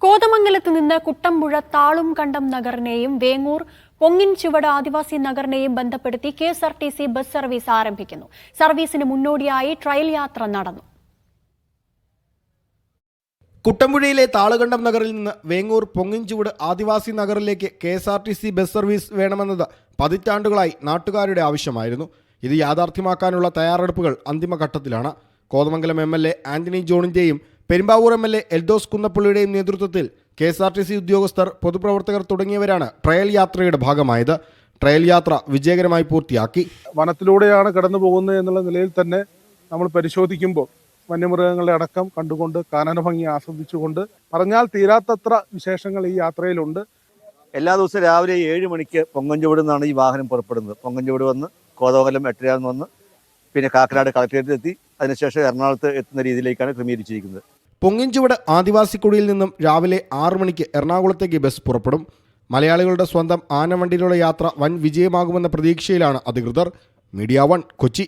കോതമംഗലത്ത് നിന്ന് കുട്ടമ്പുഴ താളുംകണ്ടം നഗറിനെയും വേങ്ങൂർ പൊങ്ങിൻചുവട് ആദിവാസി നഗറിനെയും ബന്ധപ്പെടുത്തി KSRTC ബസ് സർവീസ് ആരംഭിക്കുന്നു. സർവീസിന് മുന്നോടിയായി ട്രയൽ യാത്ര നടന്നു. കുട്ടമ്പുഴയിലെ താളുകണ്ടം നഗറിൽ നിന്ന് വേങ്ങൂർ പൊങ്ങിൻചുവട് ആദിവാസി നഗറിലേക്ക് KSRTC ബസ് സർവീസ് വേണമെന്നത് പതിറ്റാണ്ടുകളായി നാട്ടുകാരുടെ ആവശ്യമായിരുന്നു. ഇത് യാഥാർത്ഥ്യമാക്കാനുള്ള തയ്യാറെടുപ്പുകൾ അന്തിമഘട്ടത്തിലാണ്. കോതമംഗലം MLA ആന്റണി ജോണിന്റെയും പെരുമ്പാവൂർ MLA എൽദോസ് കുന്നപ്പള്ളിയുടെയും നേതൃത്വത്തിൽ KSRTC ഉദ്യോഗസ്ഥർ, പൊതുപ്രവർത്തകർ തുടങ്ങിയവരാണ് ട്രയൽ യാത്രയുടെ ഭാഗമായത്. ട്രയൽ യാത്ര വിജയകരമായി പൂർത്തിയാക്കി. വനത്തിലൂടെയാണ് കടന്നു പോകുന്നത് എന്നുള്ള നിലയിൽ തന്നെ നമ്മൾ പരിശോധിക്കുമ്പോൾ വന്യമൃഗങ്ങളുടെ അടക്കം കണ്ടുകൊണ്ട് കാനന ഭംഗി ആസ്വദിച്ചുകൊണ്ട് പറഞ്ഞാൽ തീരാത്തത്ര വിശേഷങ്ങൾ ഈ യാത്രയിലുണ്ട്. എല്ലാ ദിവസവും രാവിലെ 7 മണിക്ക് പൊങ്ങഞ്ചുവട് നിന്നാണ് ഈ വാഹനം പുറപ്പെടുന്നത്. പൊങ്ങഞ്ചുവട് വന്ന് കോതമംഗലം എട്ടരയാന്ന് വന്ന് പിന്നെ കാക്കനാട് കളക്ടറേറ്റിൽ എത്തി അതിനുശേഷം എറണാകുളത്ത് എത്തുന്ന രീതിയിലേക്കാണ് ക്രമീകരിച്ചിരിക്കുന്നത്. പൊങ്ങിൻചുവട് ആദിവാസിക്കുടിയിൽ നിന്നും രാവിലെ 6 മണിക്ക് എറണാകുളത്തേക്ക് ബസ് പുറപ്പെടും. മലയാളികളുടെ സ്വന്തം ആനവണ്ടിയിലുള്ള യാത്ര വൻ വിജയമാകുമെന്ന പ്രതീക്ഷയിലാണ് അധികൃതർ. മീഡിയ 1 കൊച്ചി.